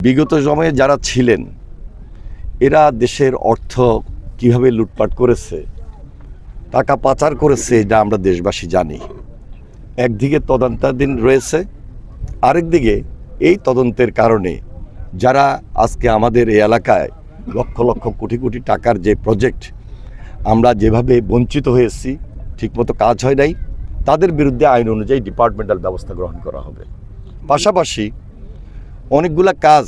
বিগত সময়ে যারা ছিলেন এরা দেশের অর্থ কিভাবে লুটপাট করেছে, টাকা পাচার করেছে, এটা আমরা দেশবাসী জানি। একদিকে তদন্তাধীন রয়েছে, আরেকদিকে এই তদন্তের কারণে যারা আজকে আমাদের এই এলাকায় লক্ষ লক্ষ কোটি কোটি টাকার যে প্রজেক্ট আমরা যেভাবে বঞ্চিত হয়েছি, ঠিকমতো কাজ হয় নাই, তাদের বিরুদ্ধে আইন অনুযায়ী ডিপার্টমেন্টাল ব্যবস্থা গ্রহণ করা হবে। পাশাপাশি অনেকগুলা কাজ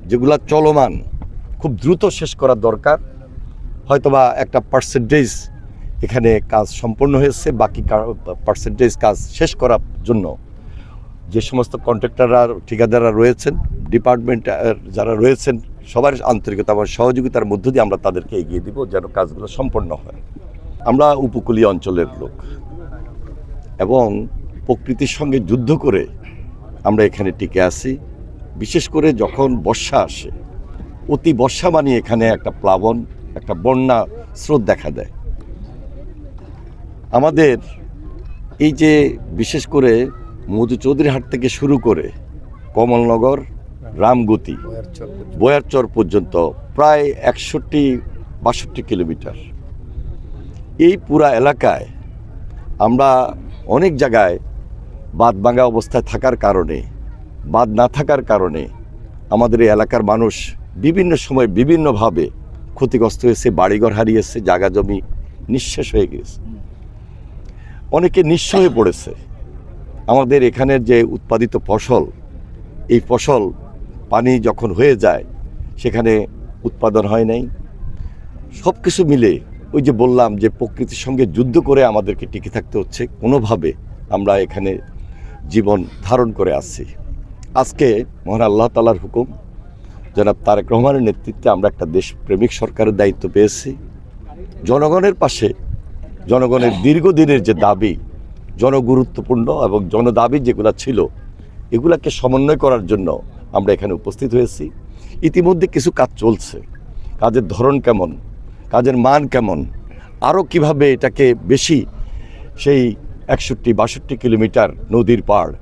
যেগুলা চলমান খুব দ্রুত শেষ করা দরকার, হয়তোবা একটা পার্সেন্টেজ এখানে কাজ সম্পন্ন হয়েছে, বাকি পার্সেন্টেজ কাজ শেষ করার জন্য যে সমস্ত কন্ট্রাক্টররা ঠিকাদাররা রয়েছেন, ডিপার্টমেন্ট যারা রয়েছেন, সবার আন্তরিকতা এবং সহযোগিতার মধ্য দিয়ে আমরা তাদেরকে এগিয়ে দিব যেন কাজগুলো সম্পন্ন হয়। আমরা উপকূলীয় অঞ্চলের লোক এবং প্রকৃতির সঙ্গে যুদ্ধ করে আমরা এখানে টিকে আছি। বিশেষ করে যখন বর্ষা আসে, অতি বর্ষা মানে এখানে একটা প্লাবন, একটা বন্যা স্রোত দেখা দেয়। আমাদের এই যে বিশেষ করে মধুচৌধুরীহাট থেকে শুরু করে কমলনগর, রামগতি, বয়ারচর পর্যন্ত প্রায় 61-62 কিলোমিটার, এই পুরা এলাকায় আমরা অনেক জায়গায় বাঁধ ভাঙা অবস্থায় থাকার কারণে, বাঁধ না থাকার কারণে আমাদের এই এলাকার মানুষ বিভিন্ন সময় বিভিন্নভাবে ক্ষতিগ্রস্ত হয়েছে, বাড়িঘর হারিয়েছে, জায়গা জমি নিঃশেষ হয়ে গেছে, অনেকে নিঃস্ব হয়ে পড়েছে। আমাদের এখানের যে উৎপাদিত ফসল, এই ফসল পানি যখন হয়ে যায় সেখানে উৎপাদন হয় নাই। সব কিছু মিলে ওই যে বললাম যে প্রকৃতির সঙ্গে যুদ্ধ করে আমাদেরকে টিকে থাকতে হচ্ছে, কোনোভাবে আমরা এখানে জীবন ধারণ করে আসছি। আজকে মহান আল্লাহ তাআলার হুকুম, জনাব তারেক রহমানের নেতৃত্বে আমরা একটা দেশপ্রেমিক সরকারের দায়িত্ব পেয়েছি। জনগণের পাশে, জনগণের দীর্ঘদিনের যে দাবি, জনগুরুত্বপূর্ণ এবং জনদাবি যেগুলো ছিল, এগুলাকে সমন্বয় করার জন্য আমরা এখানে উপস্থিত হয়েছি। ইতিমধ্যে কিছু কাজ চলছে, কাজের ধরন কেমন, কাজের মান কেমন, আরও কিভাবে এটাকে বেশি সেই 61-62 কিলোমিটার নদীর পাড়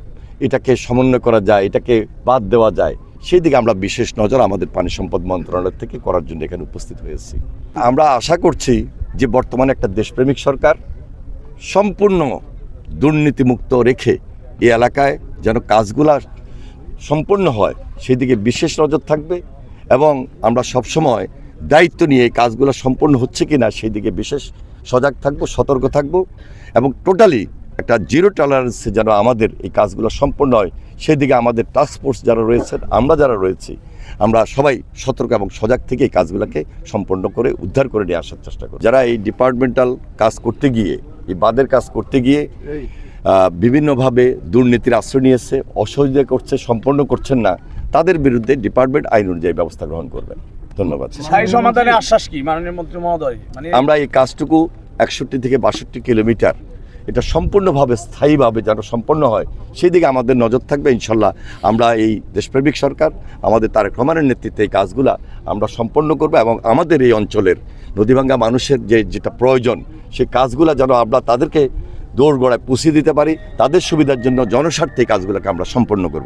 এটাকে সমন্বয় করা যায়, এটাকে বাদ দেওয়া যায়, সেই দিকে আমরা বিশেষ নজর আমাদের পানি সম্পদ মন্ত্রণালয় থেকে করার জন্য এখানে উপস্থিত হয়েছি। আমরা আশা করছি যে বর্তমানে একটা দেশপ্রেমিক সরকার সম্পূর্ণ দুর্নীতিমুক্ত রেখে এই এলাকায় যেন কাজগুলা সম্পন্ন হয় সেই দিকে বিশেষ নজর থাকবে, এবং আমরা সবসময় দায়িত্ব নিয়ে এই কাজগুলো সম্পন্ন হচ্ছে কি না সেই দিকে বিশেষ সজাগ থাকবো, সতর্ক থাকবো, এবং টোটালি একটা জিরো টলারেন্সে যেন আমাদের এই কাজগুলো সম্পন্ন হয় সেই দিকে আমাদের টাস্কফোর্স যারা রয়েছেন, আমরা যারা রয়েছি, আমরা সবাই সতর্ক এবং সজাগ থেকে এই কাজগুলোকে সম্পন্ন করে উদ্ধার করে নিয়ে আসার চেষ্টা করি। যারা এই ডিপার্টমেন্টাল কাজ করতে গিয়ে, এই বাঁধের কাজ করতে গিয়ে বিভিন্নভাবে দুর্নীতির আশ্রয় নিয়েছে, অসহযোগিতা করছে, সম্পন্ন করছেন না, তাদের বিরুদ্ধে ডিপার্টমেন্ট আইন অনুযায়ী ব্যবস্থা গ্রহণ করবেন। ধন্যবাদ। স্থায়ী সমাধানের আশ্বাস কি মাননীয় মন্ত্রী মহোদয়? আমরা এই কাজটুকু 61-62 কিলোমিটার এটা সম্পূর্ণভাবে স্থায়ীভাবে যেন সম্পন্ন হয় সেই দিকে আমাদের নজর থাকবে। ইনশাল্লাহ আমরা এই দেশপ্রেমিক সরকার, আমাদের তারেক রহমানের নেতৃত্বে এই কাজগুলা আমরা সম্পন্ন করব, এবং আমাদের এই অঞ্চলের নদীভাঙ্গা মানুষের যেটা প্রয়োজন সেই কাজগুলা যেন আমরা তাদেরকে দোরগোড়ায় পৌঁছে দিতে পারি, তাদের সুবিধার জন্য জনস্বার্থে এই কাজগুলোকে আমরা সম্পন্ন করব।